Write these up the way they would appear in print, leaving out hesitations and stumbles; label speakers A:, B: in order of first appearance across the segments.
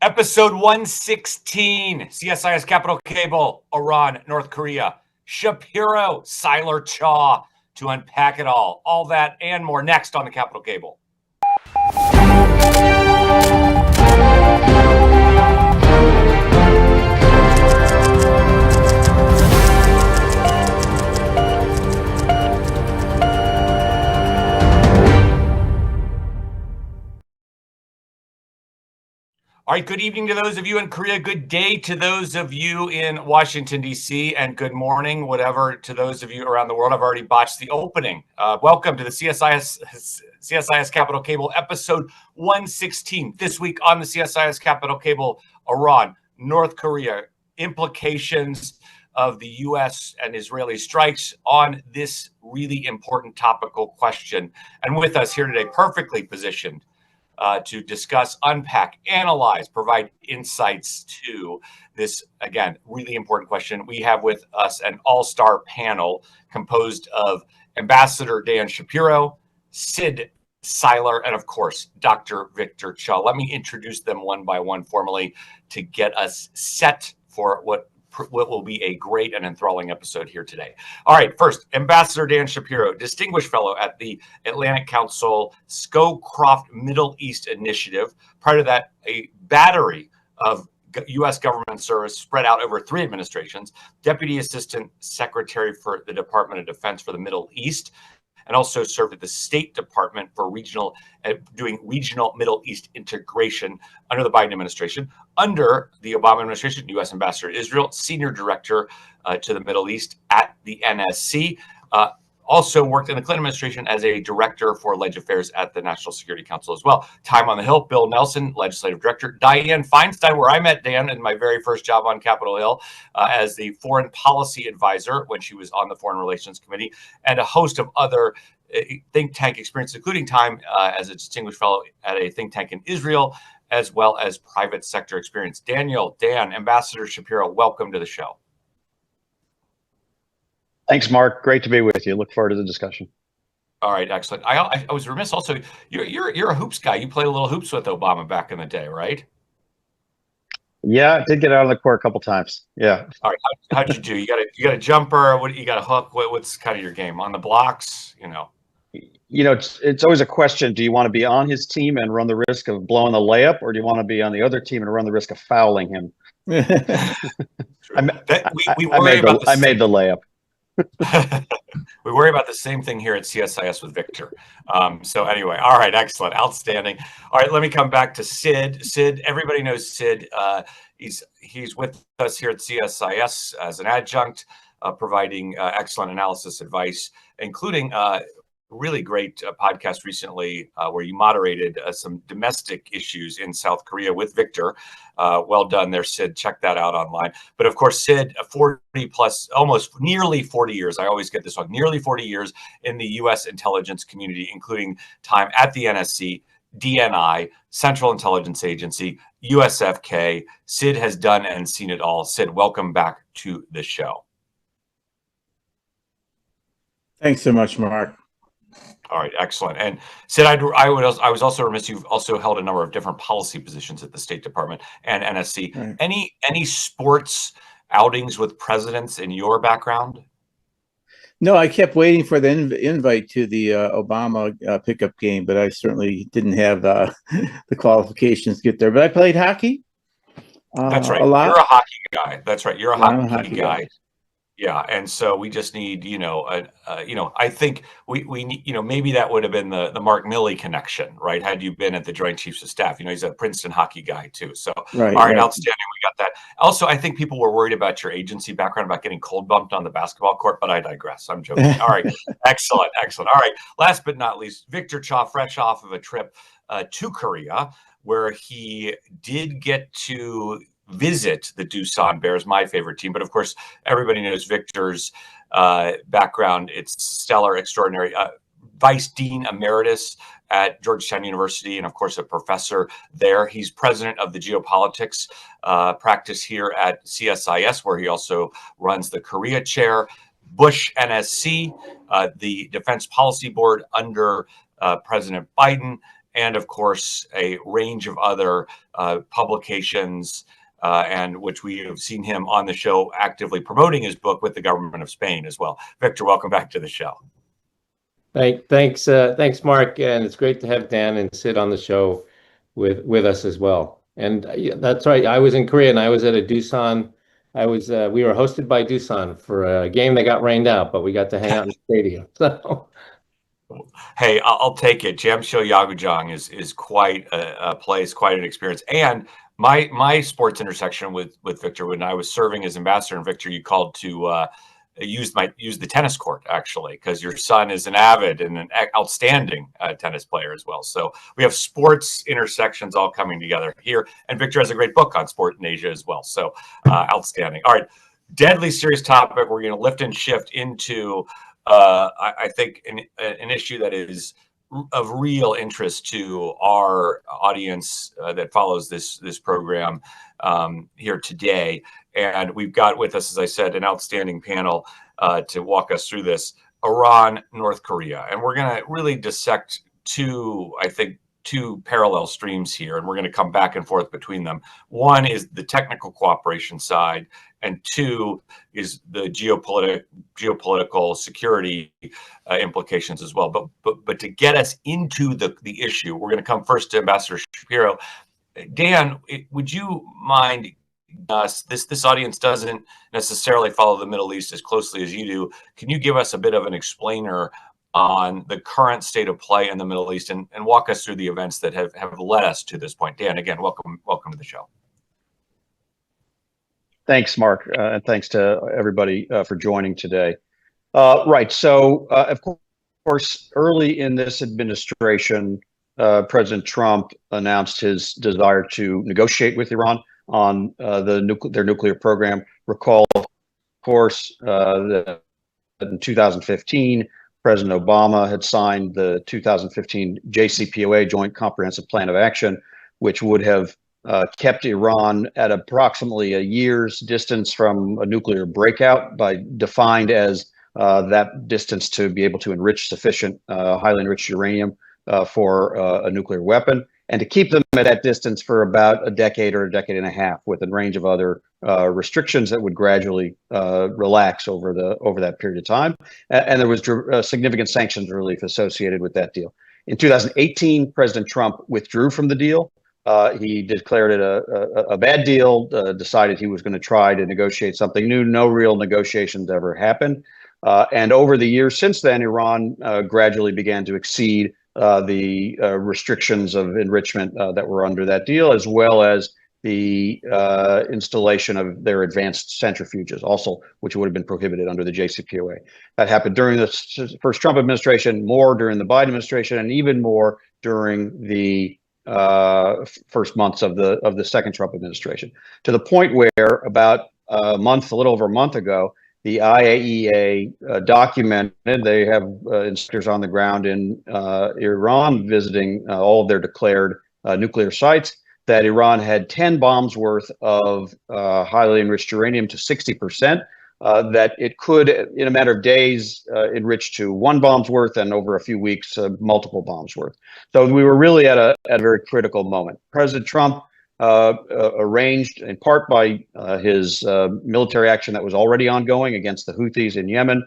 A: Episode 116, CSIS Capital Cable, Iran, North Korea, Shapiro, Seiler, Chaw, to unpack it all that and more next on the Capital Cable. All right, good evening to those of you in Korea. Good day to those of you in Washington, D.C., and good morning, whatever, to those of you around the world. I've already botched the opening. Welcome to the CSIS Capital Cable, episode 116. This week on the CSIS Capital Cable, Iran, North Korea, implications of the U.S. and Israeli strikes on this really important topical question. And with us here today, perfectly positioned to discuss, unpack, analyze, provide insights to this, again, really important question. We have with us an all-star panel composed of Ambassador Dan Shapiro, Sid Seiler, and of course, Dr. Victor Cha. Let me introduce them one by one formally to get us set for what will be a great and enthralling episode here today. All right, first, Ambassador Dan Shapiro, Distinguished Fellow at the Atlantic Council Scowcroft Middle East Initiative. Prior to that, a battery of U.S. government service spread out over 3 administrations, Deputy Assistant Secretary for the Department of Defense for the Middle East, and also served at the State Department for doing regional Middle East integration under the Biden administration. Under the Obama administration, U.S. Ambassador to Israel, Senior Director to the Middle East at the NSC. Also worked in the Clinton administration as a Director for Legislative Affairs at the National Security Council as well. Time on the Hill, Bill Nelson, Legislative Director. Dianne Feinstein, where I met Dan in my very first job on Capitol Hill as the Foreign Policy Advisor when she was on the Foreign Relations Committee, and a host of other think tank experiences, including time as a distinguished fellow at a think tank in Israel, as well as private sector experience. Dan, Ambassador Shapiro, welcome to the show.
B: Thanks, Mark. Great to be with you. Look forward to the discussion.
A: All right, excellent. I was remiss also. You're a hoops guy. You played a little hoops with Obama back in the day, right?
B: Yeah, I did get out on the court a couple times. Yeah.
A: All right. How'd you do? You got a jumper? What you got a hook? What's kind of your game on the blocks?
B: It's always a question. Do you want to be on his team and run the risk of blowing the layup, or do you want to be on the other team and run the risk of fouling him? I made the layup.
A: We worry about the same thing here at CSIS with Victor. So anyway, all right, excellent, outstanding. All right, let me come back to Sid. Sid, everybody knows Sid. He's with us here at CSIS as an adjunct, providing excellent analysis advice, including really great podcast recently where you moderated some domestic issues in South Korea with Victor. Well done there, Sid. Check that out online. But of course, Sid, 40 plus, almost nearly 40 years. I always get this wrong. Nearly 40 years in the U.S. intelligence community, including time at the NSC, DNI, Central Intelligence Agency, USFK. Sid has done and seen it all. Sid, welcome back to the show.
C: Thanks so much, Mark.
A: All right, excellent. And Sid, I was also remiss. You've also held a number of different policy positions at the State Department and NSC. Right. Any sports outings with presidents in your background?
C: No, I kept waiting for the invite to the Obama pickup game, but I certainly didn't have the qualifications to get there. But I played hockey.
A: That's right. You're a hockey guy. That's right. You're a hockey guy. Yeah, and so we just need, I think we need, maybe that would have been the Mark Milley connection, right? Had you been at the Joint Chiefs of Staff, he's a Princeton hockey guy too. So,
C: right,
A: all right, outstanding. We got that. Also, I think people were worried about your agency background, about getting cold bumped on the basketball court, but I digress. I'm joking. All right, excellent. All right, last but not least, Victor Cha, fresh off of a trip to Korea, where he did get to visit the Doosan Bears, my favorite team. But of course, everybody knows Victor's background. It's stellar, extraordinary. Vice Dean Emeritus at Georgetown University, and of course, a professor there. He's president of the geopolitics practice here at CSIS, where he also runs the Korea chair. Bush NSC, the Defense Policy Board under President Biden, and of course a range of other publications, and which we have seen him on the show actively promoting his book with the government of Spain as well. Victor, welcome back to the show.
D: Thanks, Mark, and it's great to have Dan and Sid on the show with us as well. And that's right, I was in Korea and I was at a Doosan. We were hosted by Doosan for a game that got rained out, but we got to hang out in the stadium. So,
A: hey, I'll take it. Jamsil Yagujang is quite a place, quite an experience. And my sports intersection with Victor, when I was serving as ambassador, and Victor, you called to use the tennis court, actually, because your son is an avid and an outstanding tennis player as well. So we have sports intersections all coming together here. And Victor has a great book on sport in Asia as well. So outstanding. All right, deadly serious topic. We're going to lift and shift into, I think, an issue that is of real interest to our audience that follows this program here today. And we've got with us, as I said, an outstanding panel to walk us through this: Iran, North Korea. And we're going to really dissect two parallel streams here, and we're going to come back and forth between them. One is the technical cooperation side, and two is the geopolitical security implications as well. But to get us into the issue, we're going to come first to Ambassador Shapiro. Dan, would you mind us? This audience doesn't necessarily follow the Middle East as closely as you do. Can you give us a bit of an explainer on the current state of play in the Middle East and walk us through the events that have led us to this point? Dan, again, welcome to the show.
B: Thanks, Mark, and thanks to everybody for joining today. Right, so of course, early in this administration, President Trump announced his desire to negotiate with Iran on their nuclear program. Recall, of course, that in 2015, President Obama had signed the 2015 JCPOA, Joint Comprehensive Plan of Action, which would have kept Iran at approximately a year's distance from a nuclear breakout, defined as that distance to be able to enrich sufficient highly enriched uranium for a nuclear weapon, and to keep them at that distance for about a decade or a decade and a half, with a range of other restrictions that would gradually relax over that period of time. And there was significant sanctions relief associated with that deal. In 2018, President Trump withdrew from the deal. He declared it a bad deal, decided he was going to try to negotiate something new. No real negotiations ever happened. And over the years since then, Iran gradually began to exceed the restrictions of enrichment that were under that deal, as well as the installation of their advanced centrifuges, also, which would have been prohibited under the JCPOA. That happened during the first Trump administration, more during the Biden administration, and even more during the first months of the second Trump administration, to the point where about a little over a month ago, the IAEA documented, they have inspectors on the ground in Iran visiting all of their declared nuclear sites, that Iran had 10 bombs worth of highly enriched uranium to 60%, that it could, in a matter of days, enrich to 1 bomb's worth, and over a few weeks, multiple bombs worth. So we were really at a very critical moment. President Trump arranged, in part by his military action that was already ongoing against the Houthis in Yemen,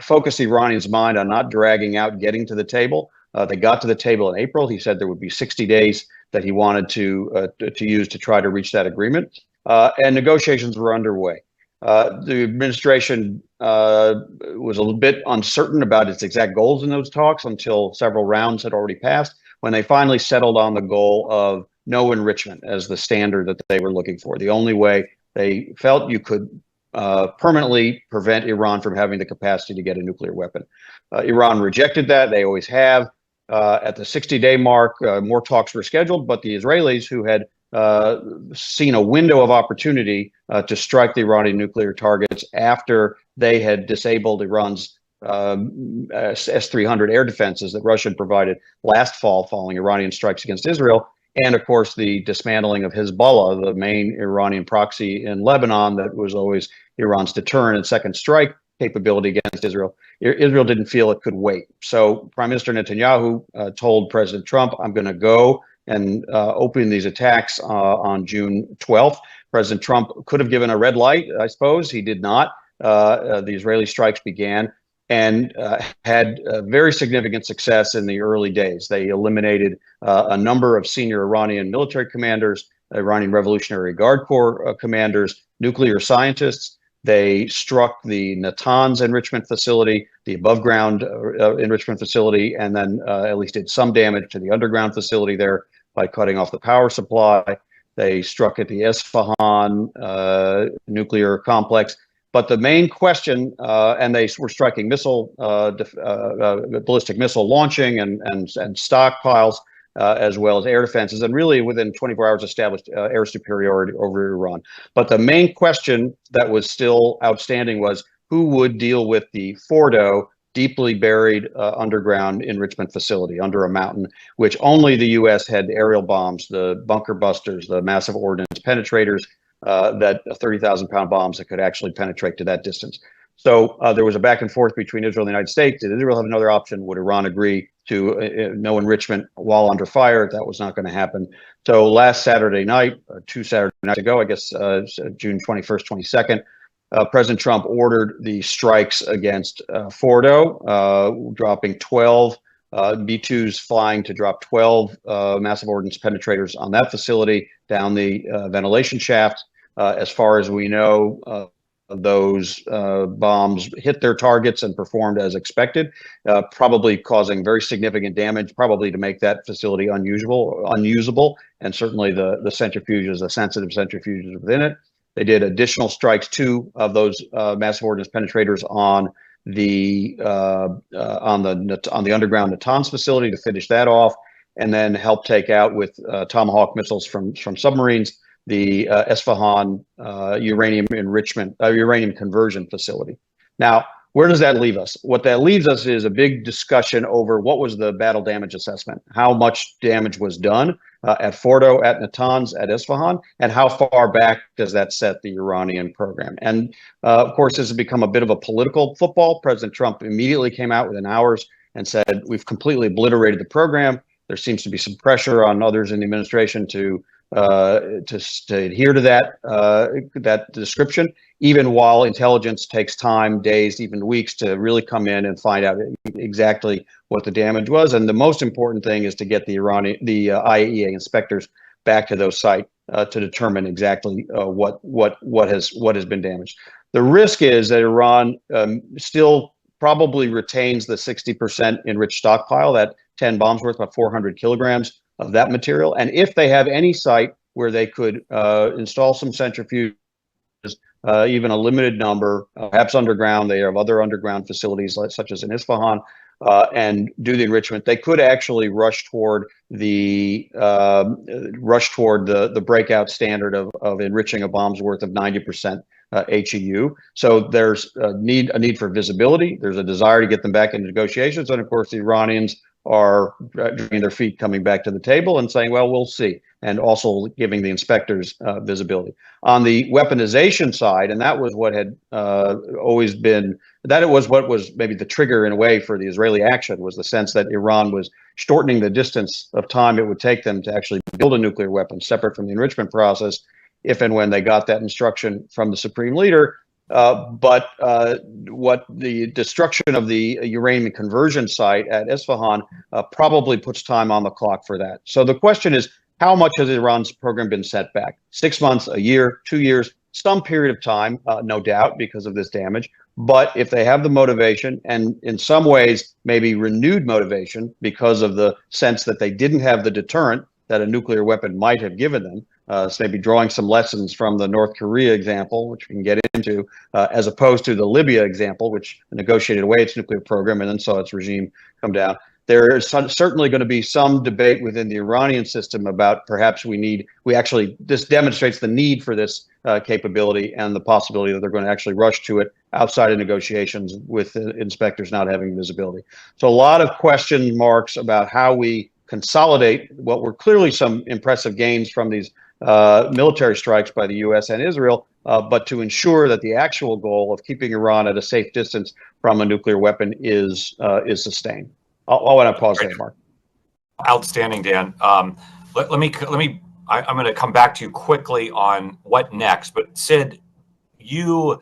B: focus the Iranians' mind on not dragging out getting to the table. They got to the table in April. He said there would be 60 days that he wanted to use to try to reach that agreement, and negotiations were underway. The administration was a little bit uncertain about its exact goals in those talks until several rounds had already passed, when they finally settled on the goal of no enrichment as the standard that they were looking for. The only way they felt you could permanently prevent Iran from having the capacity to get a nuclear weapon. Iran rejected that. They always have. At the 60-day mark, more talks were scheduled, but the Israelis, who had seen a window of opportunity to strike the Iranian nuclear targets after they had disabled Iran's S-300 air defenses that Russia had provided last fall following Iranian strikes against Israel, and of course the dismantling of Hezbollah, the main Iranian proxy in Lebanon that was always Iran's deterrent and second strike, capability against Israel. Israel didn't feel it could wait. So Prime Minister Netanyahu told President Trump, I'm going to go and open these attacks on June 12th. President Trump could have given a red light, I suppose. He did not. The Israeli strikes began and had very significant success in the early days. They eliminated a number of senior Iranian military commanders, Iranian Revolutionary Guard Corps commanders, nuclear scientists. They struck the Natanz enrichment facility, the above ground enrichment facility, and then at least did some damage to the underground facility there by cutting off the power supply. They struck at the Esfahan nuclear complex. But the main question, and they were striking ballistic missile launching and stockpiles, as well as air defenses, and really within 24 hours established air superiority over Iran. But the main question that was still outstanding was who would deal with the Fordo deeply buried underground enrichment facility under a mountain, which only the U.S. had aerial bombs, the bunker busters, the massive ordnance penetrators, that 30,000-pound bombs that could actually penetrate to that distance. So there was a back and forth between Israel and the United States. Did Israel have another option? Would Iran agree to no enrichment while under fire? That was not going to happen. So last Saturday night, 2 Saturday nights ago, I guess June 21st, 22nd, President Trump ordered the strikes against Fordo, dropping 12 B-2s flying to drop 12 massive ordnance penetrators on that facility down the ventilation shaft. As far as we know, those bombs hit their targets and performed as expected, probably causing very significant damage, probably to make that facility unusable, and certainly the centrifuges, the sensitive centrifuges within it. They did additional strikes, 2 of those massive ordnance penetrators on the underground Natanz facility to finish that off, and then help take out with Tomahawk missiles from submarines the Esfahan uranium conversion facility. Now, where does that leave us? What that leaves us is a big discussion over what was the battle damage assessment, how much damage was done at Fordo, at Natanz, at Esfahan, and how far back does that set the Iranian program? And of course, this has become a bit of a political football. President Trump immediately came out within hours and said, we've completely obliterated the program. There seems to be some pressure on others in the administration to adhere to that description, even while intelligence takes time, days, even weeks, to really come in and find out exactly what the damage was. And the most important thing is to get the IAEA inspectors back to those sites to determine exactly what has been damaged. The risk is that Iran still probably retains the 60% enriched stockpile, that 10 bombs worth about 400 kilograms of that material. And if they have any site where they could install some centrifuges, even a limited number, perhaps underground, they have other underground facilities such as in Isfahan, and do the enrichment, they could actually rush toward the breakout standard of enriching a bomb's worth of 90% HEU. So there's a need for visibility. There's a desire to get them back into negotiations, and of course the Iranians are dragging their feet, coming back to the table and saying, well, we'll see, and also giving the inspectors visibility. On the weaponization side, and that was what had always been, it was what was maybe the trigger in a way for the Israeli action, was the sense that Iran was shortening the distance of time it would take them to actually build a nuclear weapon separate from the enrichment process, if and when they got that instruction from the supreme leader. But what the destruction of the uranium conversion site at Esfahan probably puts time on the clock for that. So the question is, how much has Iran's program been set back? 6 months, a year, 2 years, some period of time, no doubt, because of this damage. But if they have the motivation, and in some ways maybe renewed motivation because of the sense that they didn't have the deterrent that a nuclear weapon might have given them, so maybe drawing some lessons from the North Korea example, which we can get into, as opposed to the Libya example, which negotiated away its nuclear program and then saw its regime come down. There is certainly going to be some debate within the Iranian system about perhaps this demonstrates the need for this capability and the possibility that they're going to actually rush to it outside of negotiations with inspectors not having visibility. So a lot of question marks about how we consolidate what were clearly some impressive gains from these military strikes by the U.S. and Israel, but to ensure that the actual goal of keeping Iran at a safe distance from a nuclear weapon is sustained. I'll want to pause there, Mark.
A: Outstanding, Dan. Let me. I'm going to come back to you quickly on what next. But Sid, you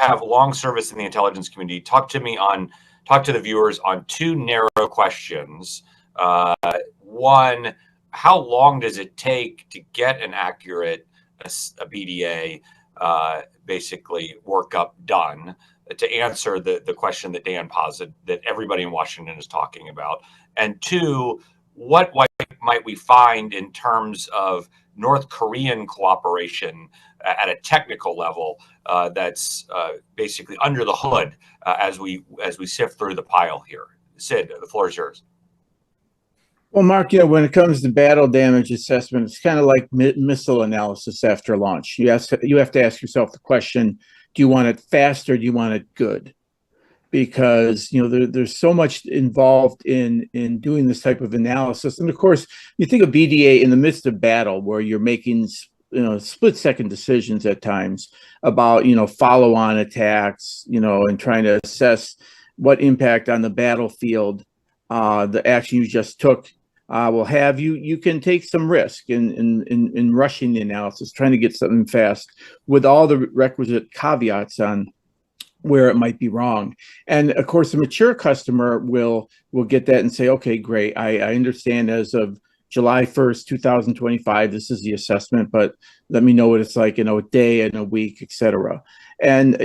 A: have long service in the intelligence community. Talk to the viewers on two narrow questions. One, how long does it take to get an accurate a BDA basically workup done? To answer the question that Dan posited, that everybody in Washington is talking about. And two, what might we find in terms of North Korean cooperation at a technical level that's basically under the hood as we sift through the pile here? Sid, the floor is yours.
C: Well, Mark, when it comes to battle damage assessment, it's kind of like missile analysis after launch. You have to ask yourself the question: do you want it fast or do you want it good? Because there's so much involved in doing this type of analysis, and of course, you think of BDA in the midst of battle, where you're making split-second decisions at times about follow-on attacks, and trying to assess what impact on the battlefield the action you just took will have. You can take some risk in rushing the analysis, trying to get something fast, with all the requisite caveats on where it might be wrong. And of course, a mature customer will get that and say, okay, great. I understand as of July 1st, 2025, this is the assessment, but let me know what it's like in a day, in a week, etc. And,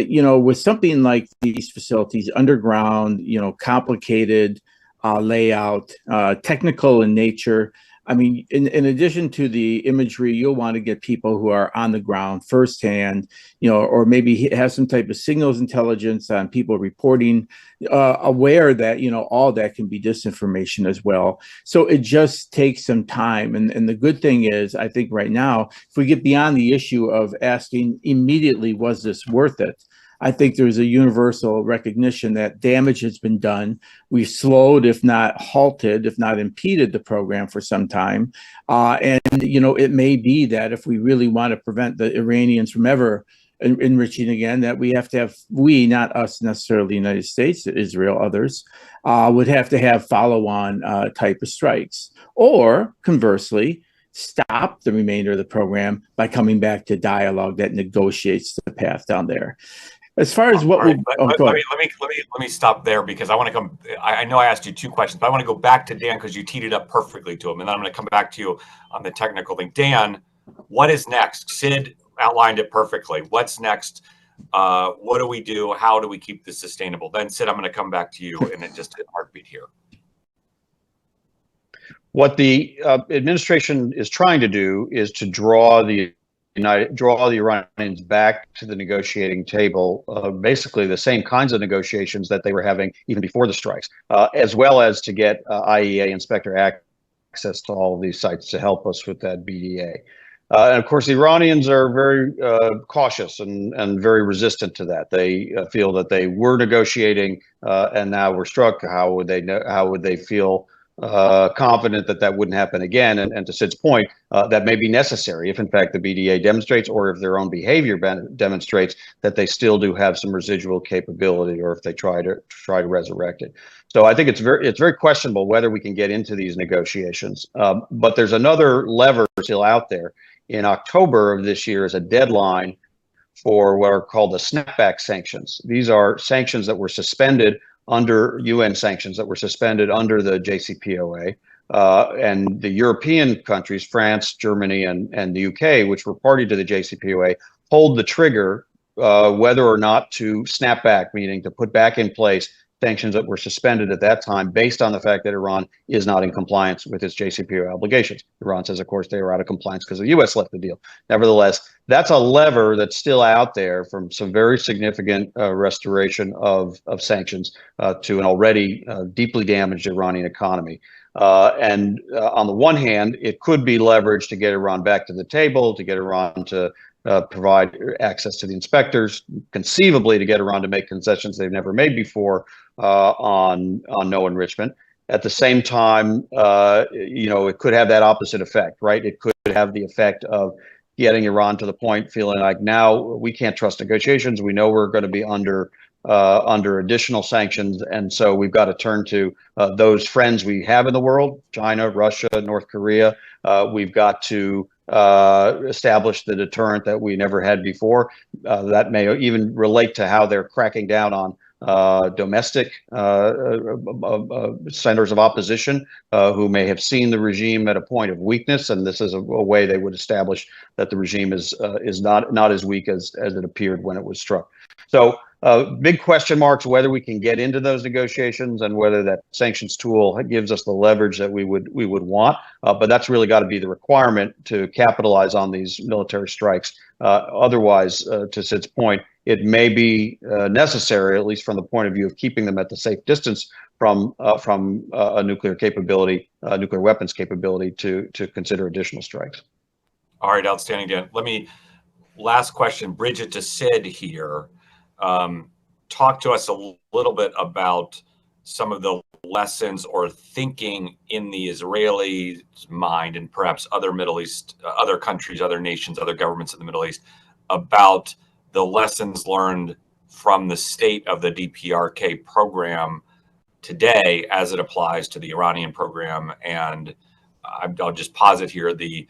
C: with something like these facilities, underground, complicated layout, technical in nature, I mean, in addition to the imagery, you'll want to get people who are on the ground firsthand, or maybe have some type of signals intelligence on people reporting, aware that, all that can be disinformation as well. So it just takes some time. And the good thing is, I think right now, if we get beyond the issue of asking immediately, was this worth it? I think there's a universal recognition that damage has been done. We've slowed, if not halted, if not impeded the program for some time. And it may be that if we really want to prevent the Iranians from ever enriching again, that we have to have, not us necessarily, the United States, Israel, others, would have to have follow-on type of strikes. Or conversely, stop the remainder of the program by coming back to dialogue that negotiates the path down there. As far as what let
A: me stop there, because I want to come. I know I asked you two questions, but I want to go back to Dan because you teed it up perfectly to him, and then I'm going to come back to you on the technical thing. Dan, what is next? Sid outlined it perfectly. What's next? What do we do? How do we keep this sustainable? Then Sid, I'm going to come back to you in just a heartbeat here.
B: What the administration is trying to do is to draw the Iranians back to the negotiating table, basically the same kinds of negotiations that they were having even before the strikes, as well as to get IEA inspector access to all of these sites to help us with that BDA. And of course, the Iranians are very cautious and very resistant to that. They feel that they were negotiating and now we're struck. How would they know? How would they feel confident that that wouldn't happen again? And to Sid's point, that may be necessary if in fact the BDA demonstrates, or if their own behavior demonstrates that they still do have some residual capability, or if they try to resurrect it. So I think it's very questionable whether we can get into these negotiations. But there's another lever still out there. In October of this year is a deadline for what are called the snapback sanctions. These are sanctions that were suspended under UN sanctions that were suspended under the JCPOA, and the European countries, France, Germany, and the UK, which were party to the JCPOA, hold the trigger whether or not to snap back, meaning to put back in place sanctions that were suspended at that time based on the fact that Iran is not in compliance with its JCPOA obligations. Iran says, of course, they were out of compliance because the US left the deal. Nevertheless, that's a lever that's still out there from some very significant restoration of sanctions to an already deeply damaged Iranian economy. And on the one hand, it could be leveraged to get Iran back to the table, to get Iran to provide access to the inspectors, conceivably to get Iran to make concessions they've never made before on no enrichment. At the same time, it could have that opposite effect, right? It could have the effect of getting Iran to the point feeling like now we can't trust negotiations. We know we're going to be under additional sanctions, and so we've got to turn to those friends we have in the world: China, Russia, North Korea. We've got to establish the deterrent that we never had before. That may even relate to how they're cracking down on domestic centers of opposition who may have seen the regime at a point of weakness, and this is a way they would establish that the regime is not as weak as it appeared when it was struck. So big question marks whether we can get into those negotiations and whether that sanctions tool gives us the leverage that we would want. But that's really got to be the requirement to capitalize on these military strikes. Otherwise, to Sid's point, it may be necessary, at least from the point of view of keeping them at the safe distance from a nuclear capability, nuclear weapons capability, to consider additional strikes.
A: All right, outstanding, Dan. Last question, bridge it to Sid here. Talk to us a little bit about some of the lessons or thinking in the Israeli mind, and perhaps other Middle East, other countries, other nations, other governments in the Middle East, about the lessons learned from the state of the DPRK program today as it applies to the Iranian program. And I'll just posit here the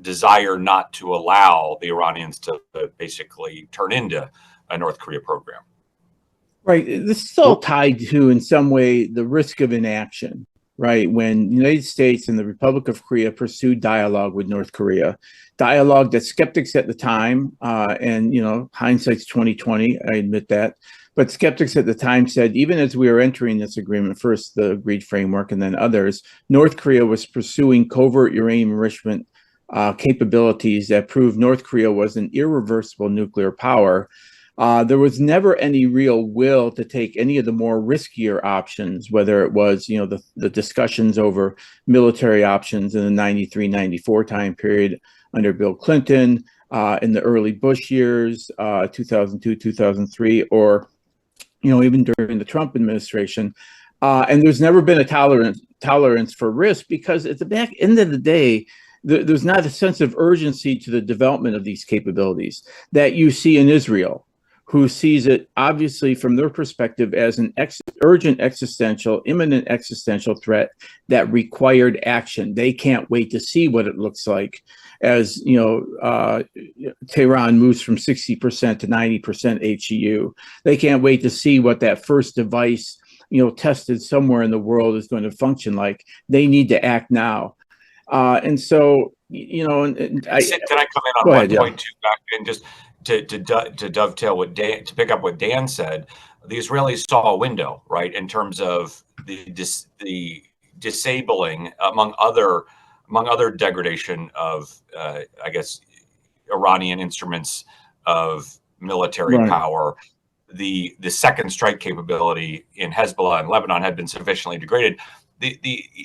A: desire not to allow the Iranians to basically turn into a North Korea program.
C: Right. This is all tied to, in some way, the risk of inaction, right? When the United States and the Republic of Korea pursued dialogue with North Korea, dialogue that skeptics at the time, and, hindsight's 2020, I admit that, but skeptics at the time said, even as we were entering this agreement, first the agreed framework and then others, North Korea was pursuing covert uranium enrichment capabilities that proved North Korea was an irreversible nuclear power. There was never any real will to take any of the more riskier options, whether it was, the discussions over military options in the 93-94 time period under Bill Clinton, in the early Bush years, 2002, 2003, or, even during the Trump administration. And there's never been a tolerance for risk, because at the back end of the day, there's not a sense of urgency to the development of these capabilities that you see in Israel, who sees it obviously from their perspective as an urgent existential, imminent existential threat that required action. They can't wait to see what it looks like as, Tehran moves from 60% to 90% HEU. They can't wait to see what that first device, tested somewhere in the world is going to function like. They need to act now. And so, can
A: I come in on one point too, back and just to dovetail what Dan, to pick up what Dan said, the Israelis saw a window, right, in terms of the disabling, among other degradation of, I guess, Iranian instruments of military power. The second strike capability in Hezbollah and Lebanon had been sufficiently degraded.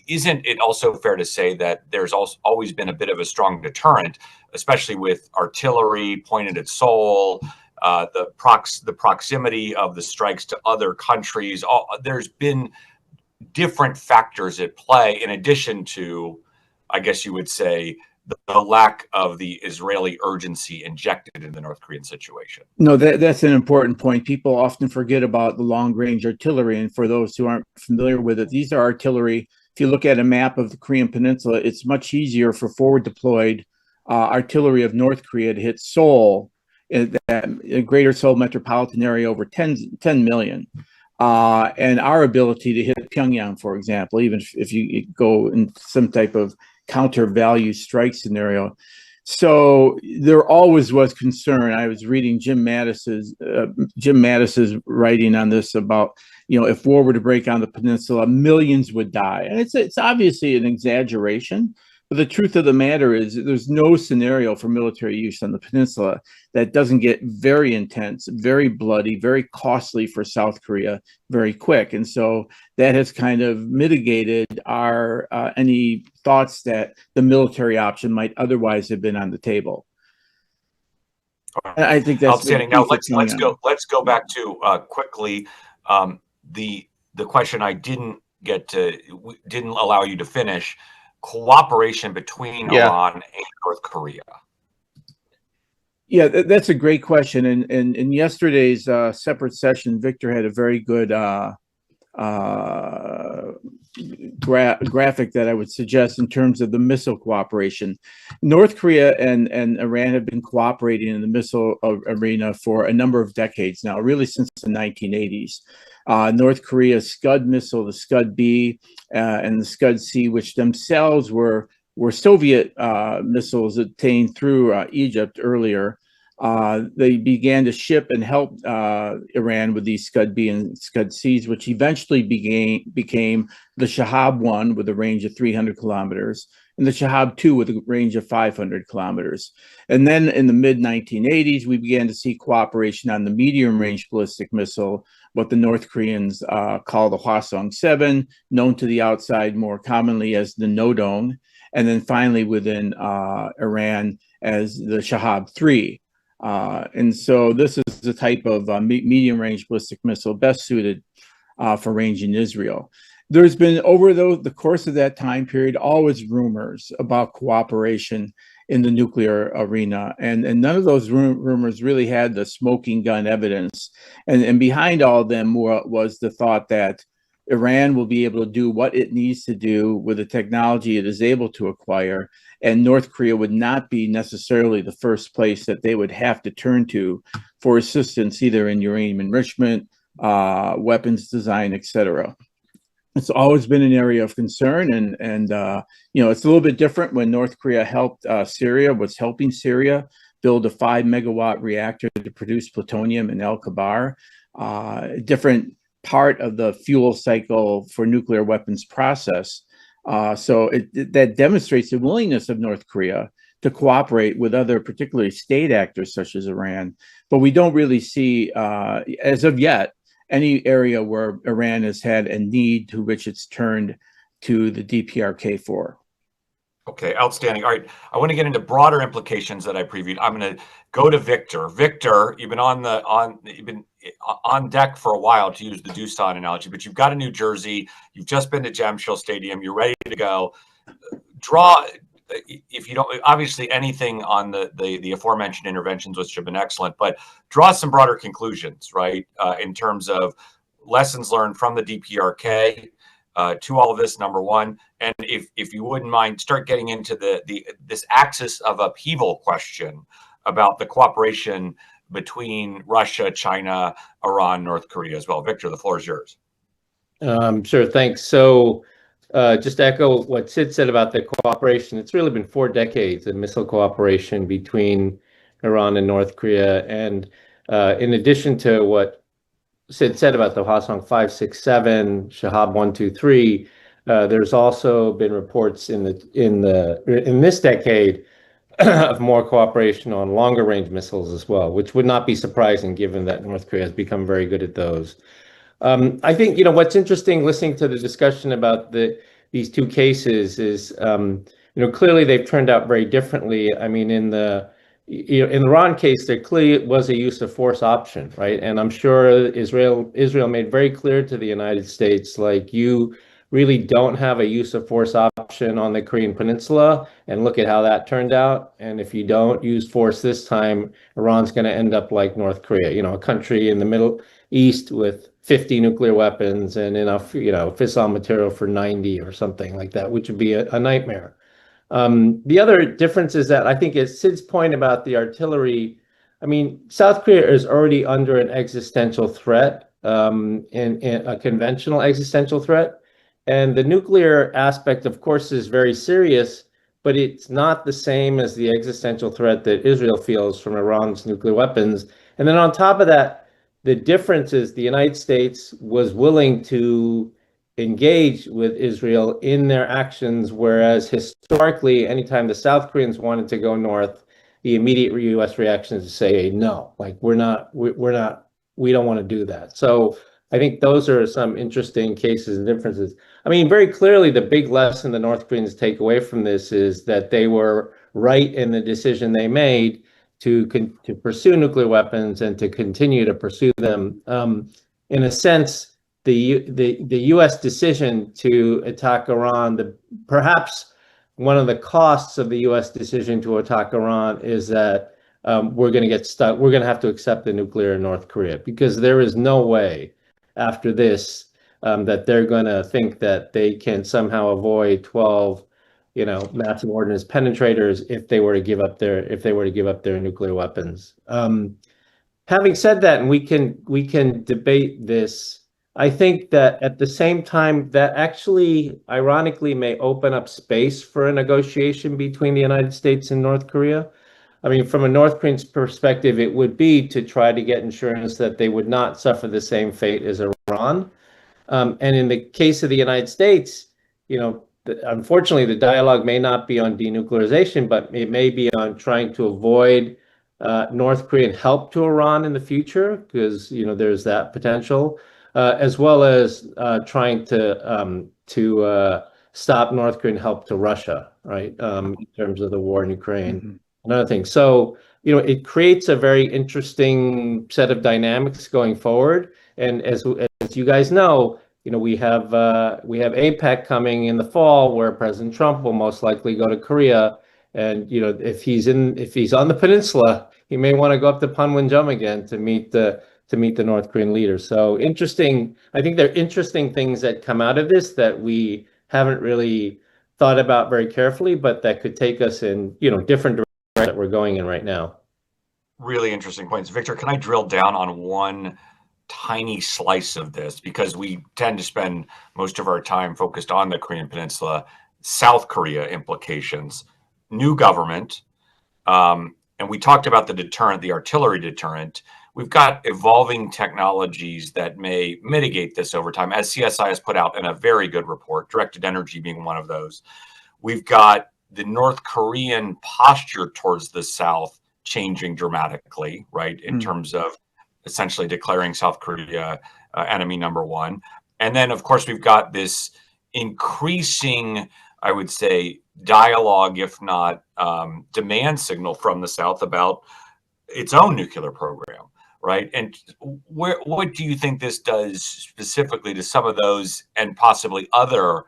A: Isn't it also fair to say that there's always been a bit of a strong deterrent, especially with artillery pointed at Seoul, the proximity of the strikes to other countries? There's been different factors at play, in addition to, I guess you would say, the lack of the Israeli urgency injected in the North Korean situation.
C: No, that's an important point. People often forget about the long-range artillery, and for those who aren't familiar with it, these are artillery. If you look at a map of the Korean Peninsula, it's much easier for forward-deployed artillery of North Korea to hit Seoul, that greater Seoul metropolitan area, over 10 million. And our ability to hit Pyongyang, for example, even if you go in some type of counter value strike scenario. So there always was concern. I was reading Jim Mattis's writing on this about, if war were to break on the peninsula, millions would die. And it's obviously an exaggeration, but the truth of the matter is there's no scenario for military use on the peninsula that doesn't get very intense, very bloody, very costly for South Korea very quick. And so that has kind of mitigated our any thoughts that the military option might otherwise have been on the table. And I think that's
A: outstanding. Now let's go back to quickly the question I didn't allow you to finish. cooperation between Iran and North Korea?
C: Yeah, that's a great question. And in yesterday's separate session, Victor had a very good graphic that I would suggest in terms of the missile cooperation. North Korea and Iran have been cooperating in the missile arena for a number of decades now, really since the 1980s. North Korea's Scud missile, the Scud-B and the Scud-C, which themselves were Soviet missiles obtained through Egypt earlier. They began to ship and help Iran with these Scud-B and Scud-Cs, which eventually became the Shahab-1 with a range of 300 kilometers and the Shahab-2 with a range of 500 kilometers. And then in the mid-1980s, we began to see cooperation on the medium-range ballistic missile, what the North Koreans call the Hwasong-7, known to the outside more commonly as the Nodong, and then finally within Iran as the Shahab-3. And so this is the type of medium-range ballistic missile best suited for range in Israel. There's been, over the course of that time period, always rumors about cooperation in the nuclear arena. And none of those rumors really had the smoking gun evidence. And behind all of them was the thought that Iran will be able to do what it needs to do with the technology it is able to acquire, and North Korea would not be necessarily the first place that they would have to turn to for assistance, either in uranium enrichment, weapons design, etc. It's always been an area of concern, and you know, it's a little bit different when North Korea helped Syria, was helping Syria build a 5 megawatt reactor to produce plutonium in El Kabar. Different part of the fuel cycle for nuclear weapons process. So that demonstrates the willingness of North Korea to cooperate with other, particularly state actors such as Iran. But we don't really see, as of yet, any area where Iran has had a need to which it's turned to the DPRK for.
A: Okay, outstanding. All right, I want to get into broader implications that I previewed. I'm going to go to Victor. Victor, you've been on deck for a while, to use the Doosan analogy, but you've got a New Jersey. You've just been to Jamshil Stadium. You're ready to go. Draw, if you don't, obviously anything on the aforementioned interventions, which have been excellent, but draw some broader conclusions, right, in terms of lessons learned from the DPRK. To all of this, number one, and if you wouldn't mind, start getting into this axis of upheaval question about the cooperation between Russia, China, Iran, North Korea as well. Victor, the floor is yours.
D: Sure, thanks. So just to echo what Sid said about the cooperation, it's really been 4 decades of missile cooperation between Iran and North Korea. And in addition to what Sid said about the Hwasong 5, 6, 7, Shahab 1, 2, 3. There's also been reports in this decade of more cooperation on longer range missiles as well, which would not be surprising given that North Korea has become very good at those. I think, you know, what's interesting listening to the discussion about these 2 cases is, you know, clearly they've turned out very differently. I mean, in the Iran case, there clearly was a use of force option, right? And I'm sure Israel made very clear to the United States, like, you really don't have a use of force option on the Korean Peninsula, and look at how that turned out. And if you don't use force this time, Iran's going to end up like North Korea, you know, a country in the Middle East with 50 nuclear weapons and enough, you know, fissile material for 90 or something like that, which would be a nightmare. The other difference is that I think, as Sid's point about the artillery, I mean, South Korea is already under an existential threat, in a conventional existential threat. And the nuclear aspect, of course, is very serious, but it's not the same as the existential threat that Israel feels from Iran's nuclear weapons. And then on top of that, the difference is the United States was willing to engage with Israel in their actions, whereas historically, anytime the South Koreans wanted to go north, the immediate U.S. reaction is to say no, like we don't want to do that. So I think those are some interesting cases and differences. I mean, very clearly, the big lesson the North Koreans take away from this is that they were right in the decision they made to pursue nuclear weapons and to continue to pursue them. In a sense, the U.S. decision to attack Iran, perhaps one of the costs of the U.S. decision to attack Iran is that we're going to get stuck. We're going to have to accept the nuclear in North Korea, because there is no way after this that they're going to think that they can somehow avoid 12, massive ordnance penetrators if they were to give up their nuclear weapons. Having said that, and we can debate this, I think that at the same time, that actually, ironically, may open up space for a negotiation between the United States and North Korea. I mean, from a North Korean perspective, it would be to try to get assurance that they would not suffer the same fate as Iran. And in the case of the United States, unfortunately, the dialogue may not be on denuclearization, but it may be on trying to avoid North Korean help to Iran in the future, because there's that potential, as well as trying to stop North Korean help to Russia, right? In terms of the war in Ukraine. Mm-hmm. Another thing. So, it creates a very interesting set of dynamics going forward. And as you guys know, we have APEC coming in the fall, where President Trump will most likely go to Korea. And if he's on the peninsula, he may want to go up to Panmunjom again to meet the North Korean leader. So interesting. I think there are interesting things that come out of this that we haven't really thought about very carefully, but that could take us in different directions that we're going in right now.
A: Really interesting points. Victor, can I drill down on one tiny slice of this, because we tend to spend most of our time focused on the Korean Peninsula, South Korea implications, new government, and we talked about the deterrent, the artillery deterrent. We've got evolving technologies that may mitigate this over time, as CSIS put out in a very good report, directed energy being one of those. We've got the North Korean posture towards the South changing dramatically, right, in terms of essentially declaring South Korea enemy number one. And then, of course, we've got this increasing, I would say, dialogue, if not demand signal from the South about its own nuclear program, right? And what do you think this does specifically to some of those and possibly other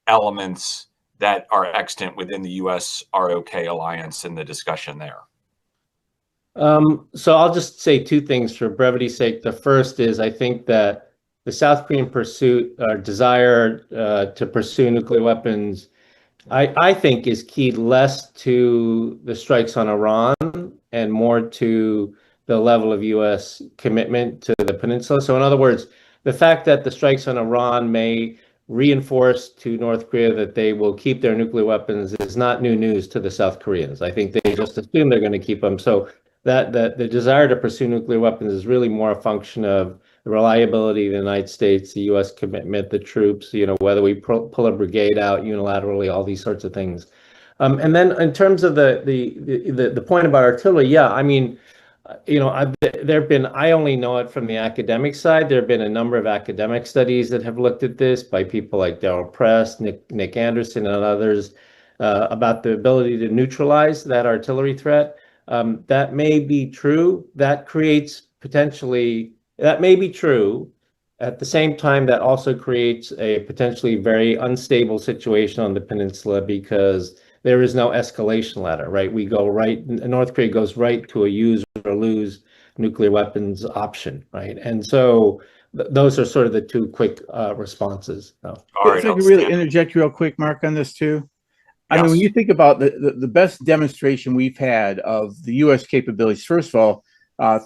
A: elements that are extant within the US-ROK alliance in the discussion there?
D: So I'll just say two things for brevity's sake. The first is, I think that the South Korean desire to pursue nuclear weapons, I think, is keyed less to the strikes on Iran and more to the level of U.S. commitment to the peninsula. So in other words, the fact that the strikes on Iran may reinforce to North Korea that they will keep their nuclear weapons is not new news to the South Koreans. I think they just assume they're going to keep them. So that the desire to pursue nuclear weapons is really more a function of the reliability of the United States, the U.S. commitment, the troops, whether we pull a brigade out unilaterally, all these sorts of things. And then in terms of the point about artillery, yeah, I mean, there have been, I only know it from the academic side. There have been a number of academic studies that have looked at this by people like Darryl Press, Nick Anderson, and others about the ability to neutralize that artillery threat. That may be true. That may be true. At the same time, that also creates a potentially very unstable situation on the peninsula, because there is no escalation ladder, right? North Korea goes right to a use or lose nuclear weapons option, right? And so those are sort of the two quick responses. So.
C: All right, if I could really interject real quick, Mark, on this too. Yes. I mean, when you think about the best demonstration we've had of the U.S. capabilities, first of all,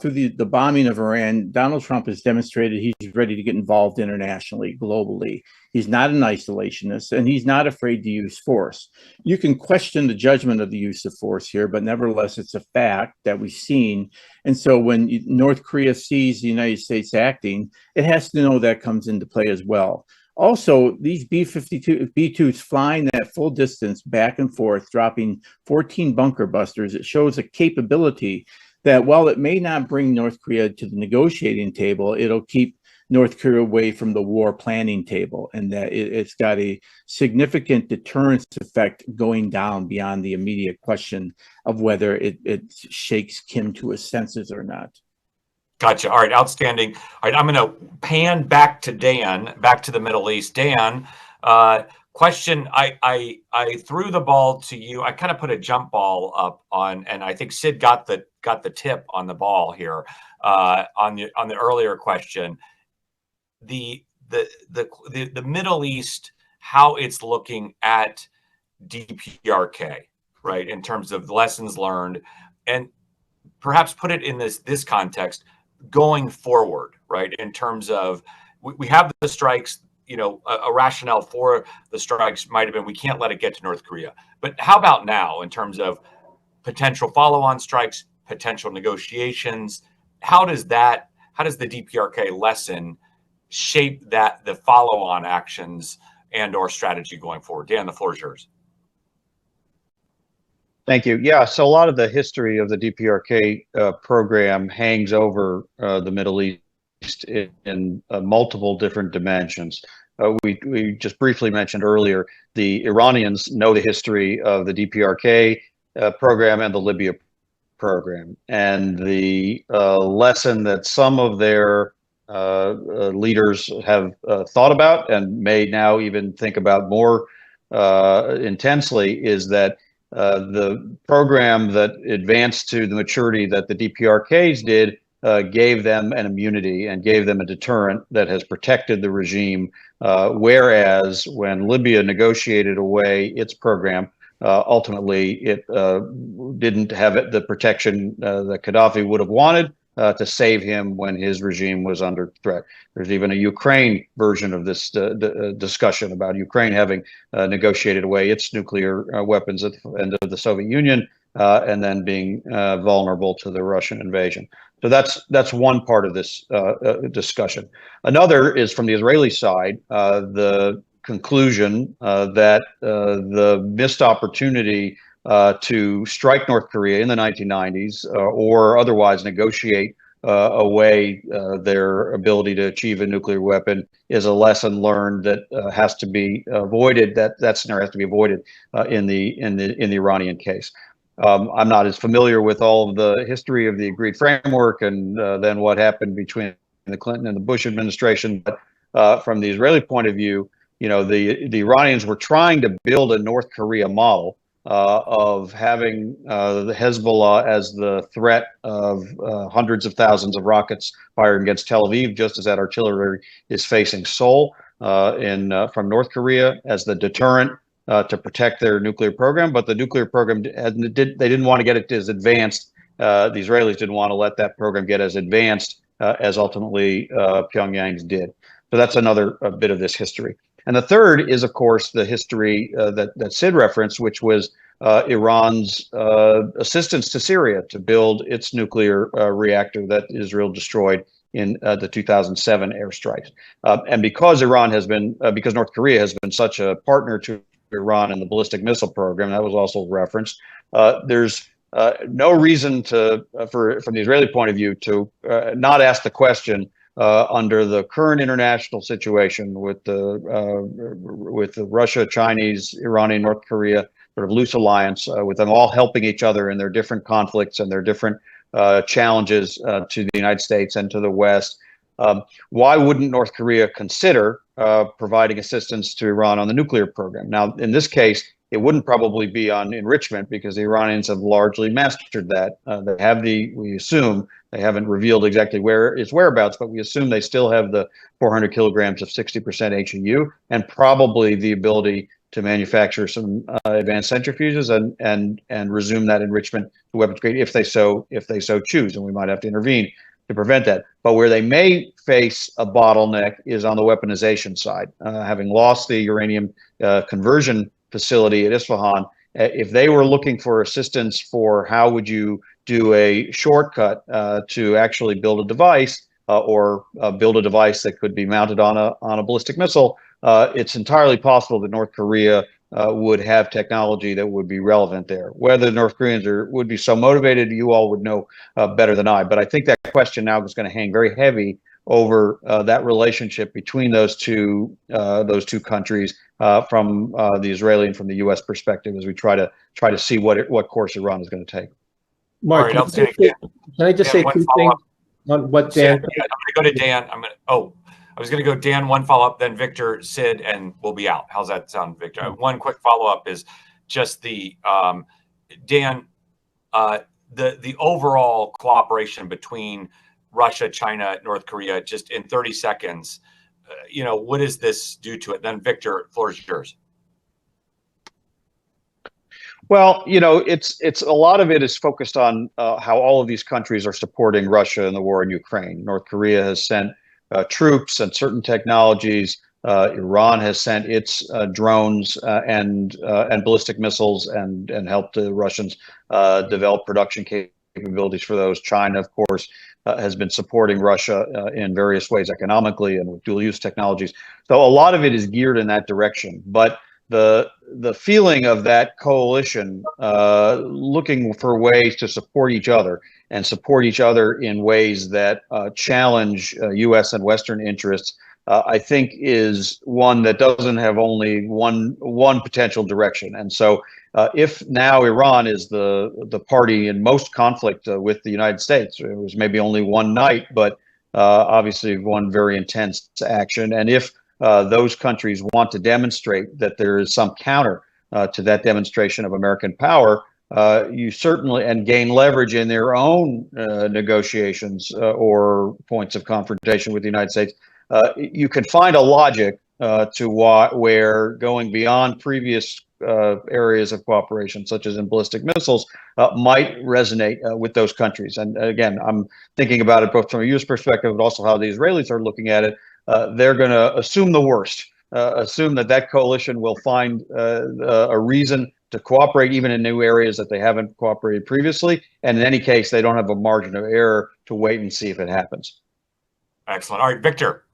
C: through the bombing of Iran, Donald Trump has demonstrated he's ready to get involved internationally, globally. He's not an isolationist, and he's not afraid to use force. You can question the judgment of the use of force here, but nevertheless, it's a fact that we've seen. And so when North Korea sees the United States acting, it has to know that comes into play as well. Also, these B-52s flying that full distance back and forth, dropping 14 bunker busters, it shows a capability that while it may not bring North Korea to the negotiating table, it'll keep North Korea away from the war planning table, and that it's got a significant deterrence effect going down beyond the immediate question of whether it shakes Kim to his senses or not.
A: Gotcha. All right, outstanding. All right, I'm going to pan back to Dan, back to the Middle East. Dan, question, I threw the ball to you. I kind of put a jump ball up on, and I think Sid got the tip on the ball here on the earlier question. The Middle East, how it's looking at DPRK, right, in terms of lessons learned, and perhaps put it in this context going forward, right, in terms of we have the strikes. You know, a rationale for the strikes might have been we can't let it get to North Korea. But how about now in terms of potential follow-on strikes, potential negotiations? How does the DPRK lesson shape the follow-on actions and or strategy going forward? Dan, the floor is yours.
B: Thank you. Yeah, so a lot of the history of the DPRK program hangs over the Middle East in multiple different dimensions. We just briefly mentioned earlier, the Iranians know the history of the DPRK program and the Libya program, and the lesson that some of their leaders have thought about and may now even think about more intensely is that the program that advanced to the maturity that the DPRKs did gave them an immunity and gave them a deterrent that has protected the regime, whereas when Libya negotiated away its program, ultimately it didn't have the protection that Gaddafi would have wanted to save him when his regime was under threat. There's even a Ukraine version of this discussion about Ukraine having negotiated away its nuclear weapons at the end of the Soviet Union and then being vulnerable to the Russian invasion. So that's one part of this discussion. Another is from the Israeli side, the conclusion that the missed opportunity to strike North Korea in the 1990s or otherwise negotiate away their ability to achieve a nuclear weapon is a lesson learned that has to be avoided. That scenario has to be avoided in the Iranian case. I'm not as familiar with all of the history of the agreed framework and then what happened between the Clinton and the Bush administration. But from the Israeli point of view, you know, the Iranians were trying to build a North Korea model of having the Hezbollah as the threat of hundreds of thousands of rockets fired against Tel Aviv, just as that artillery is facing Seoul from North Korea as the deterrent to protect their nuclear program. But the nuclear program, they didn't want to get it as advanced. The Israelis didn't want to let that program get as advanced as ultimately Pyongyang's did. So that's another bit of this history. And the third is, of course, the history that Sid referenced, which was Iran's assistance to Syria to build its nuclear reactor that Israel destroyed in the 2007 airstrikes. And because because North Korea has been such a partner to Iran in the ballistic missile program, that was also referenced, there's no reason from the Israeli point of view to not ask the question under the current international situation with the Russia, Chinese, Iranian, North Korea sort of loose alliance, with them all helping each other in their different conflicts and their different challenges to the United States and to the West. Why wouldn't North Korea consider providing assistance to Iran on the nuclear program? Now, in this case, it wouldn't probably be on enrichment because the Iranians have largely mastered that. They have we assume, they haven't revealed exactly where its whereabouts, but we assume they still have the 400 kilograms of 60% HEU and probably the ability to manufacture some advanced centrifuges and resume that enrichment to weapons grade if they so choose, and we might have to intervene to prevent that. But where they may face a bottleneck is on the weaponization side. Having lost the uranium conversion facility at Isfahan, if they were looking for assistance for how would you do a shortcut to actually build a device or build a device that could be mounted on a ballistic missile, it's entirely possible that North Korea would have technology that would be relevant there. Whether the North Koreans would be so motivated, you all would know better than I. But I think that question now is going to hang very heavy over that relationship between those two countries from the Israeli and from the U.S. perspective as we try to see what course Iran is going to take.
D: Mark,
A: right,
D: can I just say two things on what Dan?
A: I'm going to go to Dan. I was going to go Dan, one follow-up, then Victor, Sid, and we'll be out. How's that sound, Victor? One quick follow-up is just the, Dan, the overall cooperation between Russia, China, North Korea, just in 30 seconds, what does this do to it? Then Victor, floor is yours.
B: Well, it's a lot of it is focused on how all of these countries are supporting Russia in the war in Ukraine. North Korea has sent troops and certain technologies. Iran has sent its drones and ballistic missiles and helped the Russians develop production capabilities for those. China, of course, has been supporting Russia in various ways, economically and with dual use technologies. So a lot of it is geared in that direction. But the feeling of that coalition looking for ways to support each other and support each other in ways that challenge U.S. and Western interests, I think is one that doesn't have only one potential direction. And so if now Iran is the party in most conflict with the United States, it was maybe only one night, but obviously one very intense action. And if those countries want to demonstrate that there is some counter to that demonstration of American power, you certainly, and gain leverage in their own negotiations or points of confrontation with the United States, you can find a logic to where going beyond previous areas of cooperation, such as in ballistic missiles, might resonate with those countries. And again, I'm thinking about it both from a U.S. perspective, but also how the Israelis are looking at it. They're going to assume the worst, assume that coalition will find a reason to cooperate even in new areas that they haven't cooperated previously. And in any case, they don't have a margin of error to wait and see if it happens.
A: Excellent. All right, Victor.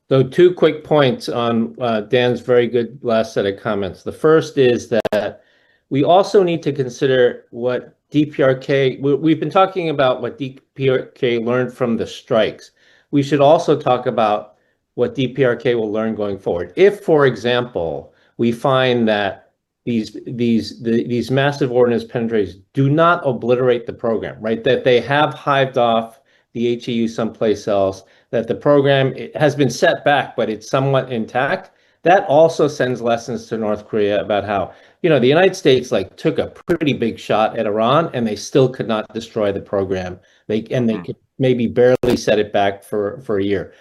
D: So 2 quick points on Dan's very good last set of comments. The first is that we also need to consider what DPRK, we've been talking about what DPRK learned from the strikes. We should also talk about what DPRK will learn going forward. If, for example, we find that these massive ordnance penetrators do not obliterate the program, right? That they have hived off the HEU someplace else, that the program has been set back, but it's somewhat intact. That also sends lessons to North Korea about how, the United States took a pretty big shot at Iran and they still could not destroy the program. They could maybe barely set it back for a year.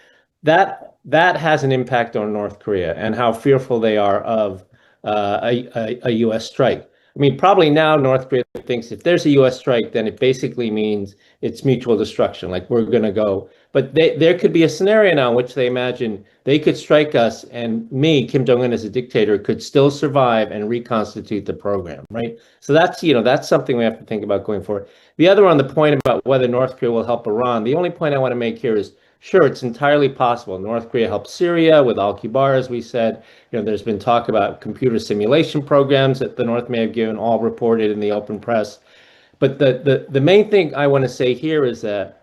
D: That has an impact on North Korea and how fearful they are of a U.S. strike. I mean, probably now North Korea thinks if there's a U.S. strike, then it basically means it's mutual destruction, like we're going to go. But there could be a scenario now in which they imagine they could strike us and me, Kim Jong-un, as a dictator, could still survive and reconstitute the program, right? So that's something we have to think about going forward. The other on the point about whether North Korea will help Iran, the only point I want to make here is, sure, it's entirely possible. North Korea helped Syria with Al-Kibar, as we said. There's been talk about computer simulation programs that the North may have given, all reported in the open press. But the main thing I want to say here is that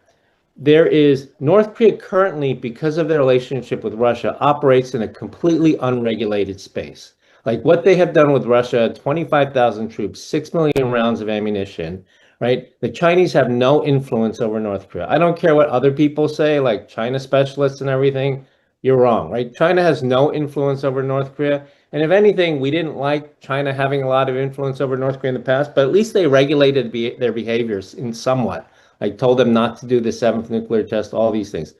D: North Korea currently, because of their relationship with Russia, operates in a completely unregulated space. Like what they have done with Russia, 25,000 troops, 6 million rounds of ammunition, right? The Chinese have no influence over North Korea. I don't care what other people say, like China specialists and everything. You're wrong, right? China has no influence over North Korea. And if anything, we didn't like China having a lot of influence over North Korea in the past, but at least they regulated their behaviors in somewhat. Like told them not to do the 7th nuclear test, all these things.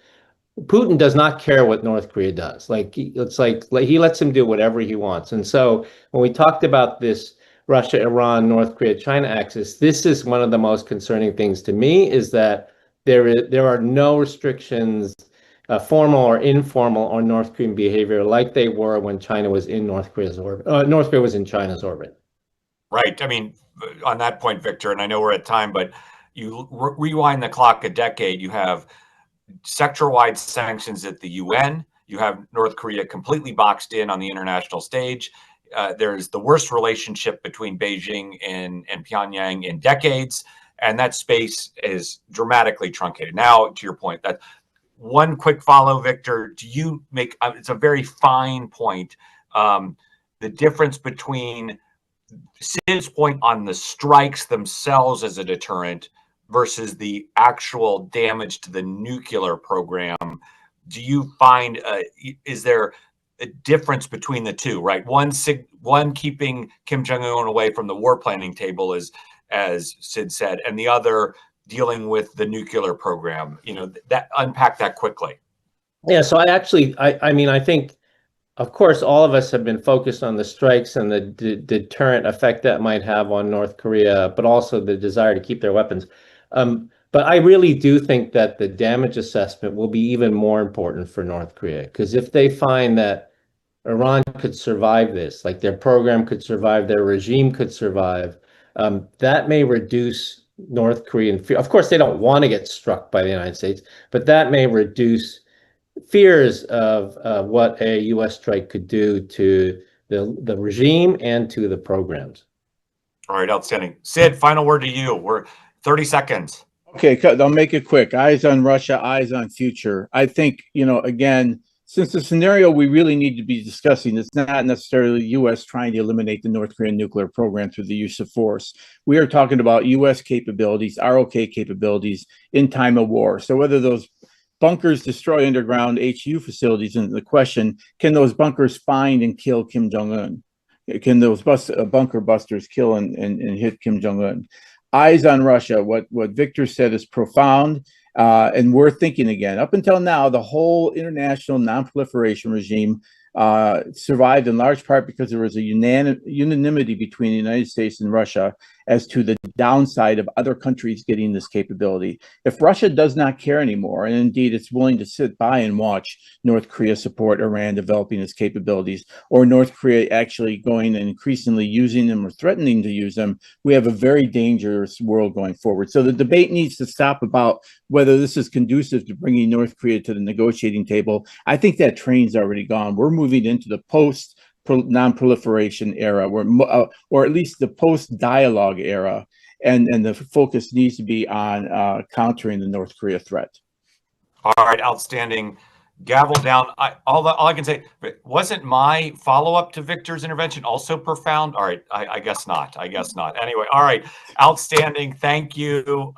D: Putin does not care what North Korea does. It's like he lets him do whatever he wants. And so when we talked about this Russia, Iran, North Korea, China axis, this is one of the most concerning things to me, is that there are no restrictions, formal or informal, on North Korean behavior like they were when China was in North Korea's orbit. North Korea was in China's orbit.
A: Right. I mean, on that point, Victor, and I know we're at time, but you rewind the clock a decade, you have sector-wide sanctions at the UN. You have North Korea completely boxed in on the international stage. There's the worst relationship between Beijing and Pyongyang in decades, and that space is dramatically truncated. Now, to your point, that one quick follow, Victor, do you make, it's a very fine point, the difference between Sid's point on the strikes themselves as a deterrent versus the actual damage to the nuclear program. do you find, is there a difference between the two, right? One keeping Kim Jong-un away from the war planning table, as Sid said, and the other dealing with the nuclear program. That unpack that quickly.
D: Yeah, so I mean, I think, of course, all of us have been focused on the strikes and the deterrent effect that might have on North Korea, but also the desire to keep their weapons. But I really do think that the damage assessment will be even more important for North Korea, because if they find that Iran could survive this, like their program could survive, their regime could survive, that may reduce North Korean fear. Of course, they don't want to get struck by the United States, but that may reduce fears of what a U.S. strike could do to the regime and to the programs.
A: All right, outstanding. Sid, final word to you. We're 30 seconds.
C: Okay, I'll make it quick. Eyes on Russia, eyes on future. I think, again, since the scenario we really need to be discussing is not necessarily the U.S. trying to eliminate the North Korean nuclear program through the use of force. We are talking about U.S. capabilities, ROK capabilities in time of war. So whether those bunkers destroy underground HU facilities, and the question, can those bunkers find and kill Kim Jong-un? Can those bunker busters kill and hit Kim Jong-un? Eyes on Russia. What Victor said is profound, and we're thinking again. Up until now, the whole international non-proliferation regime survived in large part because there was a unanimity between the United States and Russia as to the downside of other countries getting this capability. If Russia does not care anymore, and indeed it's willing to sit by and watch North Korea support Iran developing its capabilities, or North Korea actually going and increasingly using them or threatening to use them, we have a very dangerous world going forward. So the debate needs to stop about whether this is conducive to bringing North Korea to the negotiating table. I think that train's already gone. We're moving into the post non-proliferation era, or at least the post-dialogue era, and the focus needs to be on countering the North Korea threat.
A: All right, outstanding. Gavel down. All I can say, wasn't my follow-up to Victor's intervention also profound? All right, I guess not. Anyway, all right, outstanding. Thank you,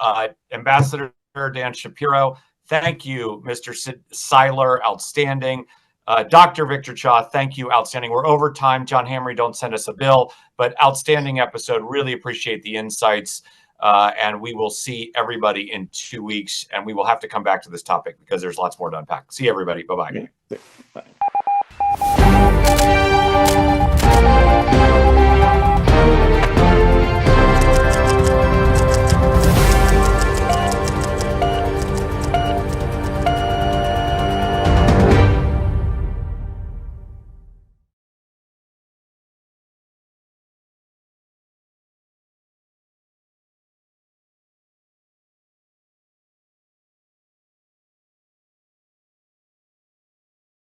A: Ambassador Dan Shapiro. Thank you, Mr. Seiler. Outstanding. Dr. Victor Cha, thank you. Outstanding. We're over time. John Hamry, don't send us a bill, but outstanding episode. Really appreciate the insights. And we will see everybody in 2 weeks. And we will have to come back to this topic because there's lots more to unpack. See everybody. Bye-bye.
C: Bye.